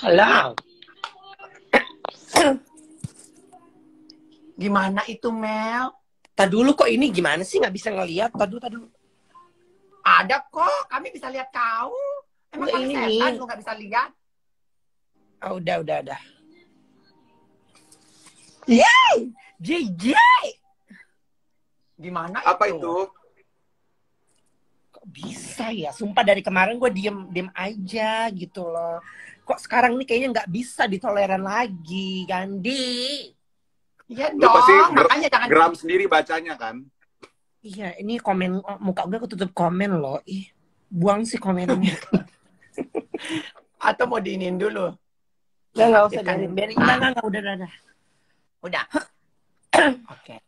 Halo. Gimana itu, Mel? Tadi dulu kok ini gimana sih nggak bisa ngelihat? Tadi dulu. Ada kok, kami bisa lihat kau. Emang Nggak, kami ini setan, nih. lu nggak bisa lihat? Oh, udah. Yeay! JJ! Gimana Apa itu? itu? Kok bisa ya? Sumpah dari kemarin gue diem aja gitu loh. Kok sekarang nih kayaknya nggak bisa ditoleran lagi, Gandhi. Iya Lu pasti dong, makanya jangan... geram sendiri bacanya kan? Iya, ini komen muka gue ketutup komen loh. Ih, buang sih komennya. Atau mau diinin dulu? Nggak usah Aktifkan. biarin. Nggak, udah. Udah. Oke.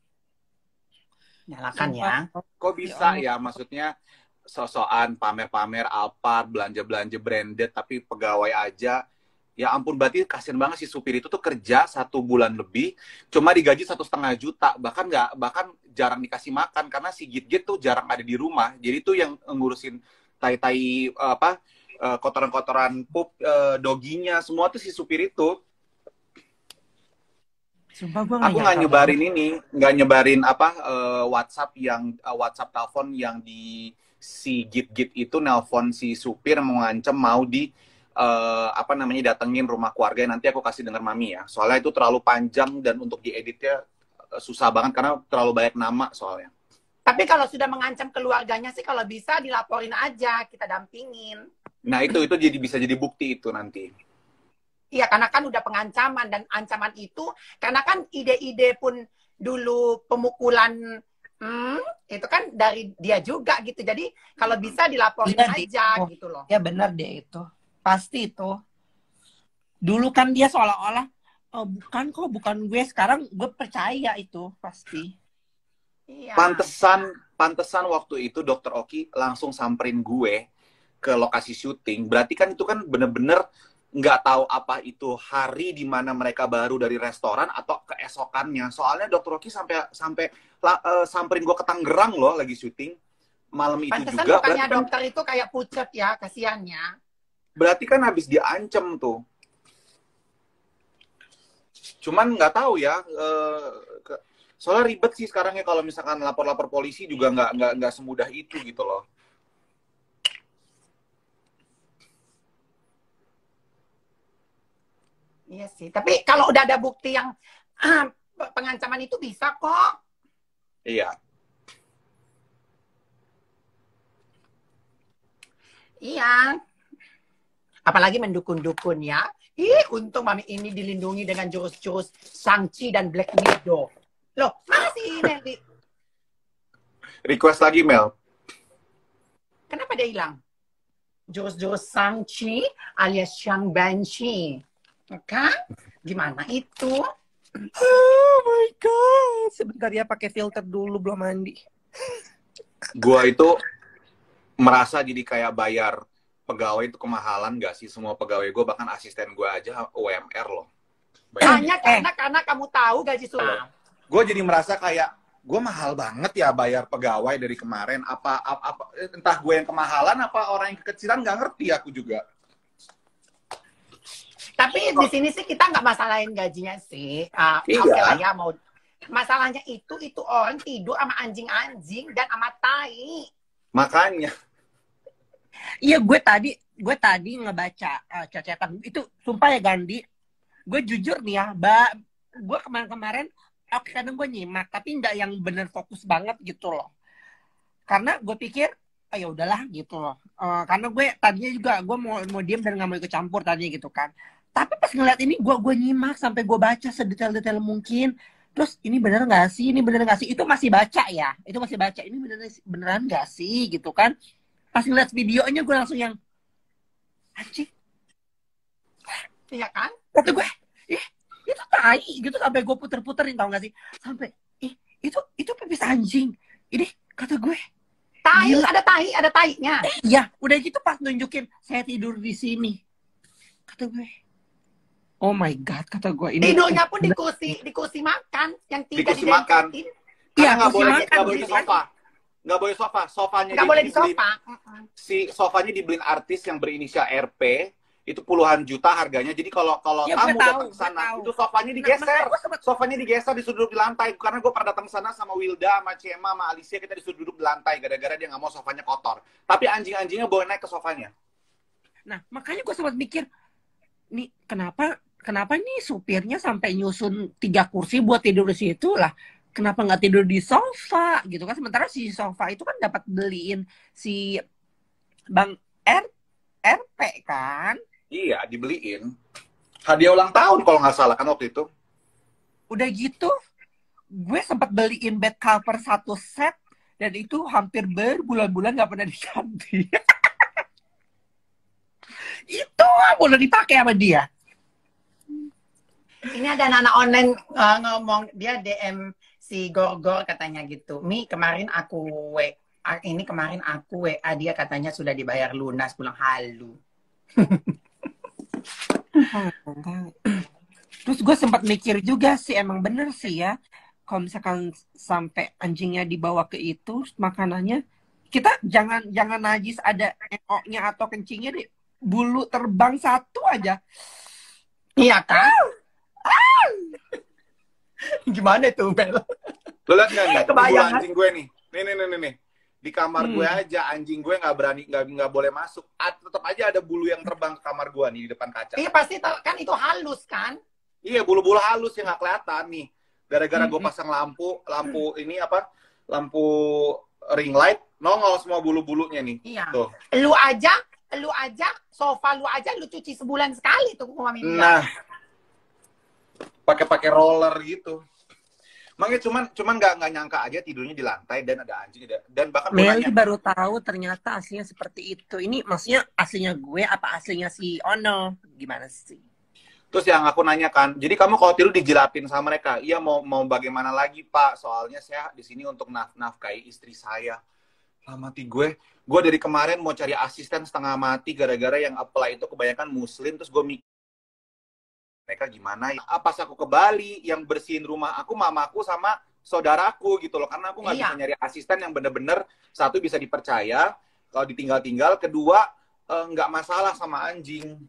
Nyalakan Sumpah. ya. Kok bisa ya? Maksudnya sosokan pamer-pamer Alphard, belanja-belanja branded, tapi pegawai aja. Ya ampun, berarti kasian banget si supir itu tuh kerja 1 bulan lebih, cuma digaji 1,5 juta. Bahkan jarang dikasih makan, karena si Git-Git tuh jarang ada di rumah. Jadi tuh yang ngurusin tai-tai kotoran-kotoran pup doginya, semua tuh si supir itu. Sumpah gue Aku nggak nyebarin ini, nggak nyebarin WhatsApp telepon yang di si Git-Git itu nelpon si supir mengancam mau datengin rumah keluarga. Nanti aku kasih denger mami ya. Soalnya itu terlalu panjang dan untuk dieditnya susah banget karena terlalu banyak nama soalnya. Tapi kalau sudah mengancam keluarganya sih, kalau bisa dilaporin aja, kita dampingin. Nah itu bisa jadi bukti itu nanti. Iya, karena kan udah pengancaman, dan ancaman itu karena kan ide-ide pun dulu pemukulan itu kan dari dia juga gitu. Jadi kalau bisa dilaporin aja gitu loh. Ya benar deh itu. Pasti itu. Dulu kan dia seolah-olah bukan gue. Sekarang gue percaya itu pasti. Iya. Pantesan waktu itu Dokter Oki langsung samperin gue ke lokasi syuting. Berarti kan itu kan bener-bener nggak tahu apa itu hari di mana mereka baru dari restoran atau keesokannya. Soalnya Dokter Oki samperin gue ke Tangerang loh lagi syuting malam itu. Pantesan juga. Bukannya dokter itu kayak pucet ya, kasihannya. Berarti kan habis diancam tuh. Cuman nggak tahu ya. Soalnya ribet sih sekarang ya, kalau misalkan lapor-lapor polisi juga nggak semudah itu gitu loh. Iya sih. Tapi kalau udah ada bukti yang pengancaman itu bisa kok. Iya. Iya. Apalagi mendukun-dukun ya. Untung mami ini dilindungi dengan jurus-jurus Shang-Chi dan Black Widow. Loh, masih Nelly. Request lagi, Mel. Kenapa dia hilang? Jurus-jurus Shang-Chi alias Shang Banshee. Oke? Gimana itu? Oh my god. Sebentar ya, pakai filter dulu, belum mandi. Gua itu merasa jadi kayak bayar pegawai itu kemahalan gak sih? Semua pegawai gue, bahkan asisten gue aja UMR loh. Hanya karena kamu tahu gaji sulam. Gue jadi merasa kayak gue mahal banget ya bayar pegawai dari kemarin. Entah gue yang kemahalan apa orang yang kekecilan, nggak ngerti aku juga. Tapi di sini sih kita nggak masalahin gajinya sih. Iya. Oke lah ya, mau masalahnya itu orang tidur sama anjing-anjing dan sama tai. Makanya. Iya, gue tadi ngebaca cecetan itu, sumpah ya Gandhi, gue jujur nih ya, gue kemarin kadang gue nyimak, tapi nggak yang bener fokus banget gitu loh, karena gue pikir ya udahlah gitu loh, karena gue tadinya juga gue mau diem dan nggak mau ikut campur tadinya gitu kan, tapi pas ngeliat ini gue nyimak sampai gue baca sedetail-detail mungkin, terus ini bener nggak sih, itu masih baca ya, ini beneran nggak sih gitu kan. Pas ngeliat videonya gue langsung yang anjing. Iya kan? Kata gue, itu tai gitu, sampai gue puter-puterin, tau gak sih? Sampai, itu pipis anjing. Ini kata gue, tai, gila. ada tainya. Iya, udah gitu pas nunjukin saya tidur di sini. Kata gue, oh my god, kata gue ini. Tidurnya pun di kursi makan yang tidak didengetin. Iya, nggak boleh di sofa. Nggak boleh sofa, sofanya nggak boleh di sofa. Si sofanya dibeliin artis yang berinisial RP, itu puluhan juta harganya. Jadi kalau Ya, kamu gue tahu, datang ke sana, gue tahu. itu sofanya Nah, digeser. makanya gue sempet, Sofanya digeser, disuruh duduk di lantai. Karena gue pernah datang ke sana sama Wilda, sama Cema, sama Alicia, kita disuruh duduk di lantai gara-gara dia nggak mau sofanya kotor. Tapi anjing-anjingnya boleh naik ke sofanya. nah makanya gue sempat mikir, nih kenapa nih supirnya sampai nyusun 3 kursi buat tidur di situ lah? Kenapa nggak tidur di sofa gitu kan? Sementara si sofa itu kan dapat beliin si Bang RP kan? Iya, dibeliin. Hadiah ulang tahun kalau nggak salah kan waktu itu. Udah gitu, gue sempat beliin bed cover 1 set dan itu hampir berbulan-bulan nggak pernah diganti. Itu boleh dipakai sama dia. Ini ada anak online ngomong, dia DM si Gorgor katanya gitu. Kemarin aku WA dia katanya sudah dibayar lunas, pulang halu. Terus gue sempat mikir juga sih, emang bener sih ya, kalau misalkan sampai anjingnya dibawa ke itu makanannya, kita jangan najis ada nya atau kencingnya deh, bulu terbang 1 aja. Iya kan? Gimana tuh, Mel? Lo liat nggak nih? Kebayang, Bulu anjing gue nih. Nih. Di kamar gue aja anjing gue nggak berani, nggak boleh masuk. Tetap aja ada bulu yang terbang ke kamar gue nih di depan kaca. Iya pasti kan itu halus kan? Iya, bulu-bulu halus yang nggak kelihatan nih. Gara-gara gue pasang lampu ini apa? Lampu ring light, nongol semua bulu-bulunya nih. Iya. Tuh. Lu aja, sofa lu aja lu cuci sebulan sekali tuh Mami bilang. Nah, pakai roller gitu. Makanya cuman nggak nyangka aja tidurnya di lantai dan ada anjing dan bahkan Meli baru tahu ternyata aslinya seperti itu. Ini maksudnya aslinya gue apa aslinya si Ono? Gimana sih? Terus yang aku nanyakan, jadi kamu kalau tidur dijilatin sama mereka? Iya, mau bagaimana lagi Pak? Soalnya saya di sini untuk nafkahi istri saya. Lah mati gue dari kemarin mau cari asisten setengah mati gara-gara yang apply itu kebanyakan muslim. Terus gue mikir mereka gimana ya? Pas aku ke Bali yang bersihin rumah aku mamaku sama saudaraku gitu loh, karena aku nggak bisa nyari asisten yang bener-bener satu bisa dipercaya kalau ditinggal-tinggal, kedua nggak masalah sama anjing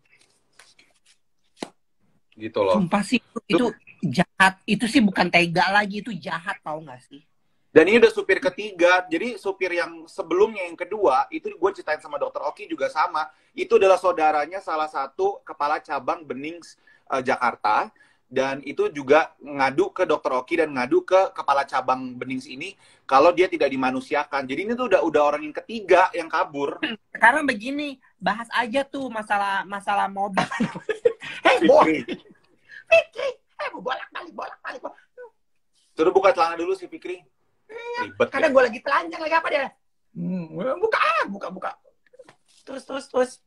gitu loh. Sumpah sih itu jahat, itu sih bukan tega lagi, itu jahat, tau nggak sih? Dan ini udah supir ketiga, jadi supir yang sebelumnya yang kedua itu gue ceritain sama dokter Oki juga sama, itu adalah saudaranya salah satu kepala cabang Benings Jakarta, dan itu juga ngadu ke dokter Oki dan ngadu ke kepala cabang Benings ini kalau dia tidak dimanusiakan. Jadi ini tuh udah orang yang ketiga yang kabur. Sekarang begini, bahas aja tuh masalah mobil. Fikri, bolak-balik. Suruh buka celana dulu si Fikri. Ribet. Karena gue lagi telanjang lagi apa dia? Buka. Terus.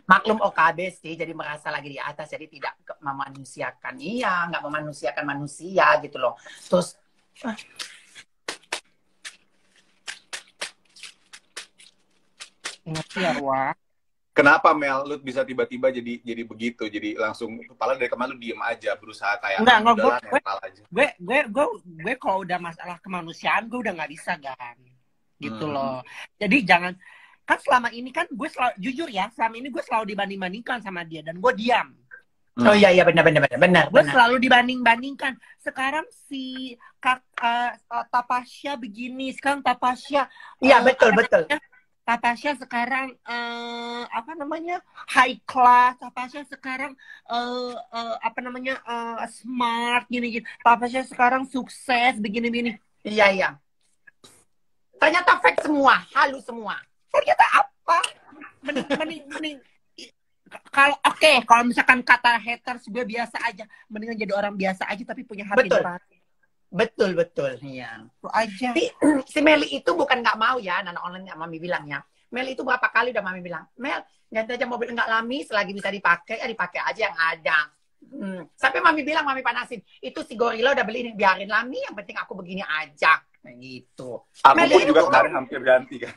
Maklum OKB sih, jadi merasa lagi di atas, jadi tidak memanusiakan. Iya, nggak memanusiakan manusia gitu loh. Terus, ngerti ya, Wak? Kenapa Mel, lu bisa tiba-tiba jadi begitu, jadi langsung kepala dari kemarin lu diem aja, berusaha kayak gue kalau udah masalah kemanusiaan gue udah nggak bisa kan, gitu loh. Jadi jangan. Kan selama ini kan gue selalu, jujur ya, selama ini gue selalu dibanding-bandingkan sama dia dan gue diam. Oh iya benar. Gue selalu dibanding-bandingkan. Sekarang si Tapasya begini, sekarang Tapasya. Iya betul. Tapasya sekarang high class. Tapasya sekarang smart gini. Tapasya sekarang sukses begini. Iya. Ternyata fake semua, halus semua. Ternyata apa? Mending kalau kalau misalkan kata haters gue biasa aja, mendingan jadi orang biasa aja tapi punya hati nurani. Betul. Iya. Itu aja. Si Meli itu bukan nggak mau ya, anak online yang Mami bilang ya. Meli itu berapa kali udah Mami bilang, Mel, ganti aja mobil enggak lami, selagi bisa dipakai, ya dipakai aja yang ada. Sampai Mami bilang, Mami panasin, itu si gorila udah beli ini, biarin lami, yang penting aku begini aja. Nah, gitu. Aku pun juga kemarin hampir ganti kan.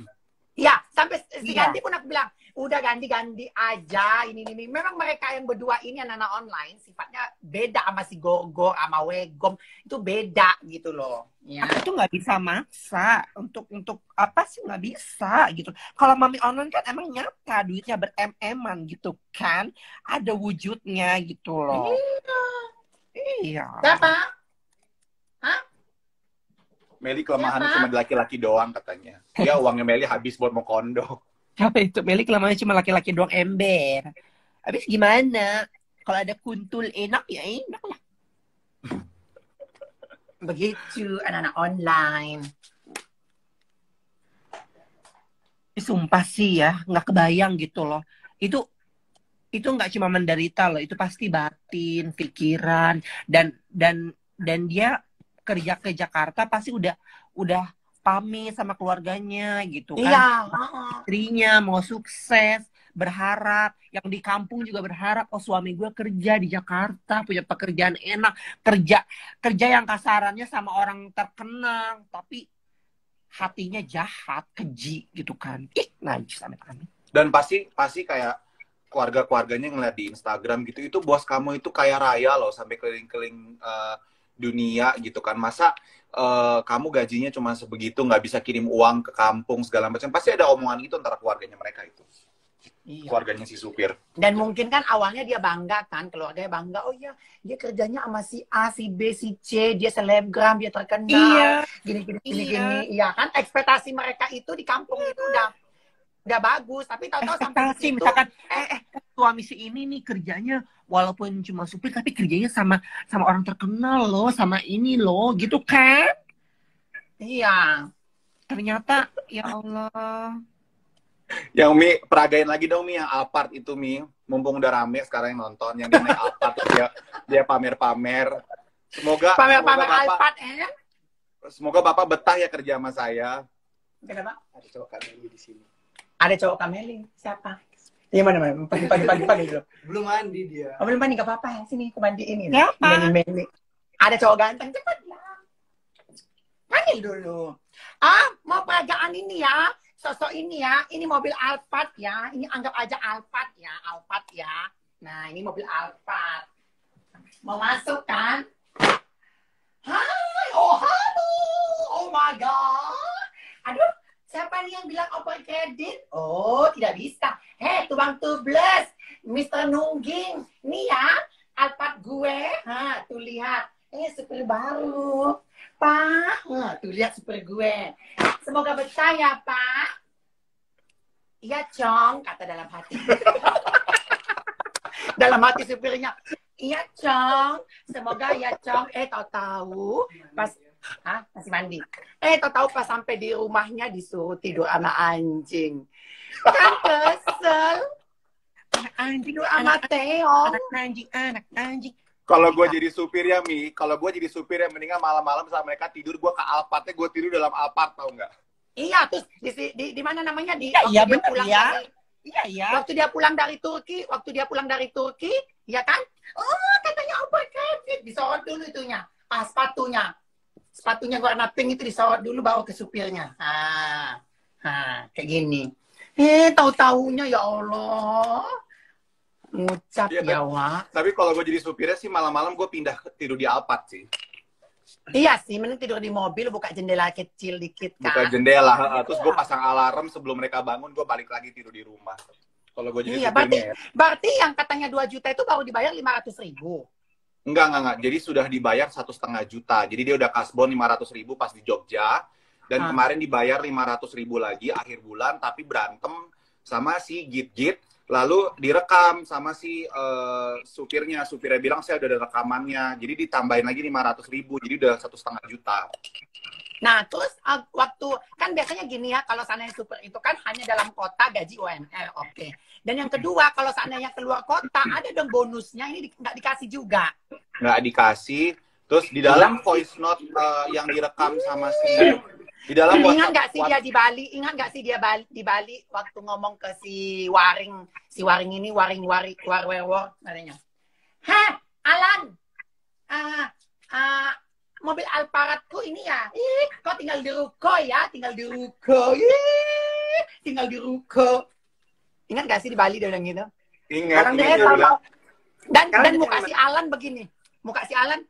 Ya, sampai si Iya. Gandhi pun aku bilang, udah ganti-ganti aja ini. Memang mereka yang berdua ini anak-anak online sifatnya beda sama si Gorgor sama Wegom, itu beda gitu loh. Ya. Aku tuh nggak bisa maksa untuk apa sih, nggak bisa gitu. Kalau mami online kan emang nyata duitnya berem-eman gitu kan, ada wujudnya gitu loh. Iya. Siapa? Hah? Meli kelemahannya Siapa? cuma di laki-laki doang katanya. Ya uangnya Meli habis buat mau kondo. Siapa itu? Meli kelamaan cuma laki-laki doang ember. Habis gimana? Kalau ada kuntul enak ya enak lah. Begitu anak-anak online. Sumpah sih ya, nggak kebayang gitu loh. Itu nggak cuma menderita loh, itu pasti batin, pikiran, dan dia kerja ke Jakarta pasti udah pamit sama keluarganya gitu kan. Iya. Istrinya mau sukses, berharap, yang di kampung juga berharap, oh suami gue kerja di Jakarta, punya pekerjaan enak, kerja yang kasarannya sama orang terkenal, tapi hatinya jahat, keji gitu kan. Ih, najis amit-amit. Dan pasti kayak keluarga-keluarganya ngeliat di Instagram gitu, itu bos kamu itu kaya raya loh, sampai keliling-keliling dunia gitu kan. Masa kamu gajinya cuma sebegitu, nggak bisa kirim uang ke kampung segala macam. Pasti ada omongan itu antara keluarganya mereka itu. Iya. Keluarganya si supir. Dan mungkin kan awalnya dia bangga kan, keluarganya bangga, oh iya dia kerjanya sama si A, si B, si C, dia selebgram, dia terkenal, Iya. gini, iya kan ekspektasi mereka itu di kampung itu udah bagus, tapi tahu-tahu sampai di Ekspektasi situ, misalkan suami si ini nih kerjanya walaupun cuma supir tapi kerjanya sama orang terkenal loh, sama ini loh gitu kan. iya, Ternyata ya Allah. Yang Mi, peragain lagi dong Mi, yang Alphard itu Mi. Mumpung udah rame sekarang yang nonton, yang dia naik Alphard, terus dia pamer-pamer. Semoga pamer-pamer Bapak, iPad semoga Bapak betah ya kerja sama saya. Kenapa? Ada cowok Kameli di sini. Ada cowok Kameli, siapa? Iya mana? Pagi dulu. Belum mandi dia. Oh, belum mandi, gak apa-apa. Sini, aku mandiin. Siapa? Meli. Ada cowok ganteng, cepat lah. Panggil dulu. Mau peragaan ini ya. Sosok ini ya. Ini mobil Alphard ya. Ini anggap aja Alphard ya. Alphard ya. Nah, ini mobil Alphard. Mau masuk kan? Hai, oh halo. Oh my God. Aduh, siapa nih yang bilang over kredit? Oh, tidak bisa. Hei, tubang tubles. Mr. Nungging. Nih ya, Alphard gue. Tuh lihat. Super baru. Pak, tuh lihat super gue. Semoga betah ya, Pak. Iya, Cong, kata dalam hati. Dalam hati supirnya. Iya, Cong. Semoga ya, Cong. Tahu-tahu pas masih mandi. Tahu-tahu pas sampai di rumahnya disuruh tidur sama anjing. Kan kesel. Anjing, Tidur sama Teong. anak anjing. Kalau gue jadi supir ya Mi, kalau gue jadi supir ya mendingan malam-malam saat mereka tidur, gue ke Alphardnya, gue tidur dalam Alphard, tau nggak? Iya, terus di mana namanya? Iya benar ya. Iya. Waktu dia pulang dari Turki, ya kan? Oh, katanya over kredit. Disorot dulu itunya. Sepatunya warna pink itu disorot dulu bawa ke supirnya. Kayak gini. Tahu-taunya ya Allah. Ngucap ya, Wak. Tapi kalau gue jadi supirnya sih malam-malam gue pindah tidur di Alphard sih. Iya sih, mending tidur di mobil, buka jendela kecil dikit kan. Buka jendela, terus gue pasang alarm sebelum mereka bangun, gue balik lagi tidur di rumah. Kalau gue jadi supirnya berarti yang katanya 2 juta itu baru dibayar 500.000. Enggak. Jadi sudah dibayar 1,5 juta. Jadi dia udah kasbon 500.000 pas di Jogja. Dan kemarin dibayar 500.000 lagi akhir bulan, tapi berantem sama si Git. Lalu direkam sama si supirnya bilang saya udah ada rekamannya, jadi ditambahin lagi 500.000, jadi udah 1,5 juta. Nah terus waktu kan biasanya gini ya, kalau seandainya super itu kan hanya dalam kota gaji UMR, oke. Dan yang kedua kalau seandainya keluar kota ada dong bonusnya, ini nggak dikasih juga. Nggak dikasih. Terus di dalam voice note yang direkam sama si di dalam ingat nggak sih dia di Bali? Ingat nggak sih dia di Bali waktu ngomong ke si Waring katanya. Alan, mobil Alphardku ini ya. Kau tinggal di ruko ya, tinggal tinggal di ruko. Ingat gak sih di Bali dia bilang gitu? Ingat, Dia dia sama bilang, dan muka si Alan begini. Muka si Alan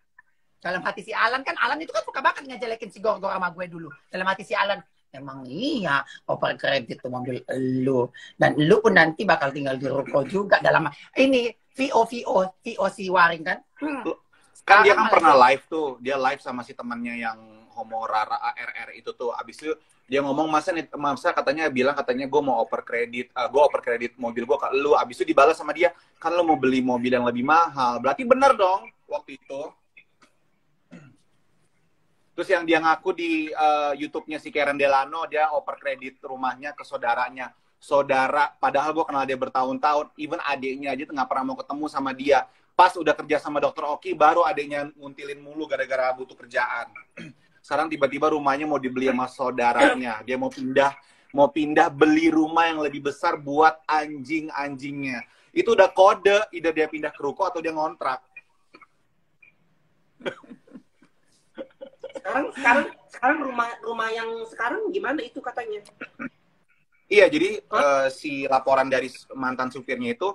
dalam hati si Alan kan, Alan itu kan suka banget ngejelekin si Gorgor sama gue dulu. Dalam hati si Alan, emang iya oper kredit tuh mobil lu, dan lu pun nanti bakal tinggal di ruko juga dalam ini VO si Waring kan. kan dia kan Sekarang pernah malah live tuh, dia live sama si temannya yang homo rara ARR itu tuh. Abis itu dia ngomong, masa katanya gue mau oper kredit, gue oper kredit mobil gue ke lu. Abis itu dibalas sama dia, kan lu mau beli mobil yang lebih mahal, berarti bener dong waktu itu. Terus yang dia ngaku di YouTube-nya si Karen Delano, dia oper kredit rumahnya ke saudaranya. Saudara, padahal gue kenal dia bertahun-tahun, even adiknya aja tuh nggak pernah mau ketemu sama dia. Pas udah kerja sama Dokter Oki, baru adiknya nguntilin mulu gara-gara butuh kerjaan. Sekarang tiba-tiba rumahnya mau dibeli sama saudaranya. Dia mau pindah beli rumah yang lebih besar buat anjing-anjingnya. Itu udah kode, either dia pindah ke ruko atau dia ngontrak. Sekarang rumah yang sekarang gimana itu katanya? Iya, jadi si laporan dari mantan supirnya itu,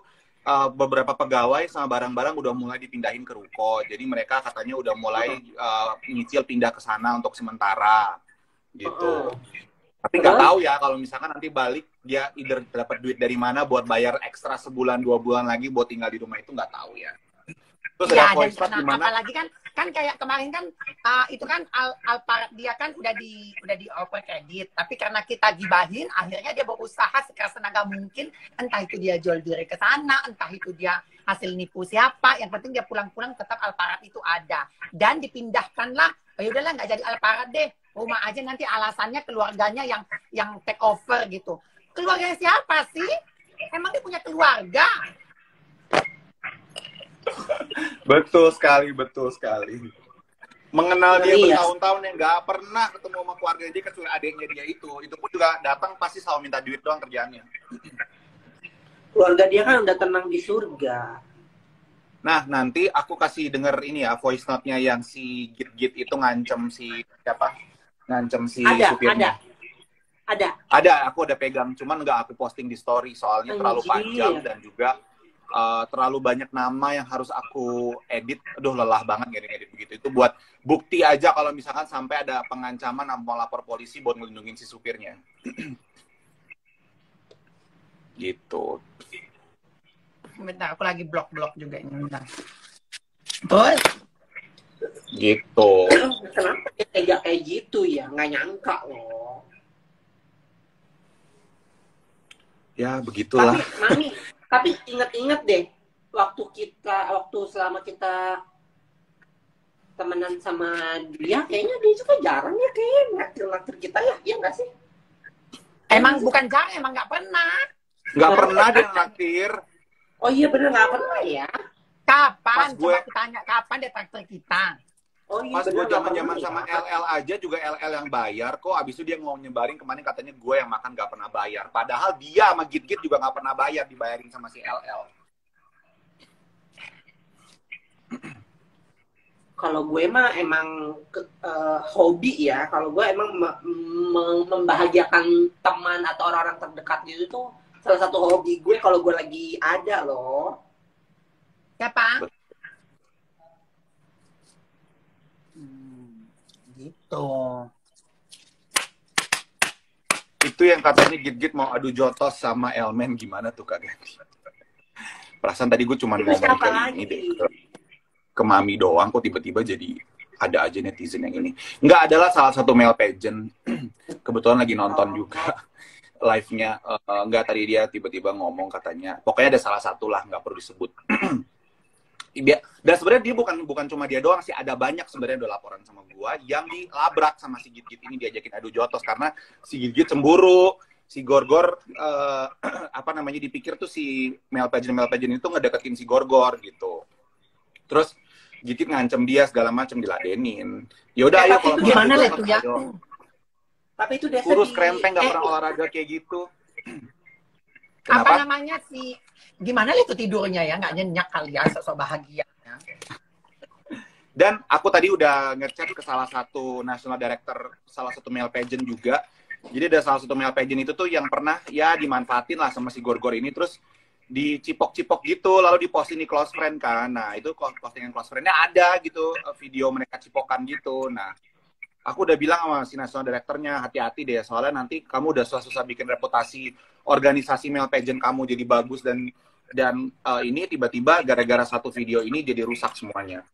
beberapa pegawai sama barang-barang udah mulai dipindahin ke ruko. Jadi mereka katanya udah mulai nyicil pindah ke sana untuk sementara gitu. Tapi nggak tahu ya kalau misalkan nanti balik dia either dapat duit dari mana buat bayar ekstra sebulan 2 bulan lagi buat tinggal di rumah, itu nggak tahu ya. Terus ya, ada voice note gimana? apalagi kan kayak kemarin kan itu kan Alphard dia kan udah di oper kredit, tapi karena kita gibahin akhirnya dia berusaha sekeras tenaga mungkin, entah itu dia jual diri ke sana, entah itu dia hasil nipu siapa, yang penting dia pulang-pulang tetap Alphard itu ada, dan dipindahkanlah, ya udahlah nggak jadi Alphard deh, rumah aja, nanti alasannya keluarganya yang take over gitu. Keluarganya siapa sih? Emang dia punya keluarga? Betul sekali. Mengenal dia bertahun-tahun yang nggak pernah ketemu sama keluarga dia kecuali adiknya dia itu pun juga datang pasti selalu minta duit doang kerjaannya. Keluarga dia kan udah tenang di surga. Nah, nanti aku kasih denger ini ya, voice note-nya yang si Git itu ngancem si siapa? Ngancem si supirnya. Ada, aku udah pegang, cuman nggak aku posting di story soalnya terlalu panjang dan juga terlalu banyak nama yang harus aku edit. Aduh, lelah banget ngedit begitu. Itu buat bukti aja kalau misalkan sampai ada pengancaman mau lapor polisi buat ngelindungin si supirnya. Gitu. Bentar, aku lagi blok juga ini. Bentar. Terus? Gitu. Kenapa dia tega kayak gitu ya? Nggak nyangka loh. Ya, begitulah. Tapi ingat-ingat deh, waktu selama kita temenan sama dia, kayaknya dia juga jarang ya kayak naktir kita ya, iya nggak sih? Emang bukan jarang, emang nggak pernah. Nggak pernah dia naktir. Oh iya bener nggak pernah ya. Kapan? Coba tanya kapan dia traktir kita? Oh iya, pas gue zaman sama LL aja juga LL yang bayar kok. Abis itu dia mau nyebarin kemarin katanya gue yang makan gak pernah bayar. Padahal dia sama Git juga gak pernah bayar, dibayarin sama si LL. Kalau gue mah emang hobi ya. Kalau gue emang membahagiakan teman atau orang-orang terdekat gitu tuh salah satu hobi gue kalau gue lagi ada loh. Siapa? Gitu. Itu yang katanya Git mau adu jotos sama Elmen, gimana tuh Kak Ganti? Perasaan tadi gue cuma ngomong ke ini deh, ke Mami doang, kok tiba-tiba jadi ada aja netizen yang ini. Nggak, adalah salah satu male pageant. Kebetulan lagi nonton juga live-nya. Nggak, tadi dia tiba-tiba ngomong katanya, pokoknya ada salah satu lah, nggak perlu disebut. Dan sebenarnya dia bukan cuma dia doang sih, ada banyak sebenarnya udah laporan sama gua yang dilabrak sama si Git ini, diajakin adu jotos karena si Git cemburu, si Gorgor dipikir tuh si male pageant itu ngedeketin si Gorgor gitu. Terus Git ngancem dia segala macam, diladenin. Ya udah ayo kalau gimana lah itu ya. Tapi itu dia kurus krempeng nggak pernah olahraga kayak gitu. Kenapa? Apa namanya sih? Gimana itu tidurnya ya? Nggak nyenyak kali ya, sosok bahagia. Dan aku tadi udah ngechat ke salah satu national director, salah satu male pageant juga. Jadi ada salah satu male pageant itu tuh yang pernah ya dimanfaatin lah sama si Gorgor ini, terus dicipok-cipok gitu, lalu diposting di close friend kan. Nah itu postingan close friend-nya ada gitu, video mereka cipokan gitu. Nah aku udah bilang sama si national directornya, hati-hati deh, soalnya nanti kamu udah susah-susah bikin reputasi organisasi male pageant kamu jadi bagus, dan ini tiba-tiba gara-gara satu video ini jadi rusak semuanya.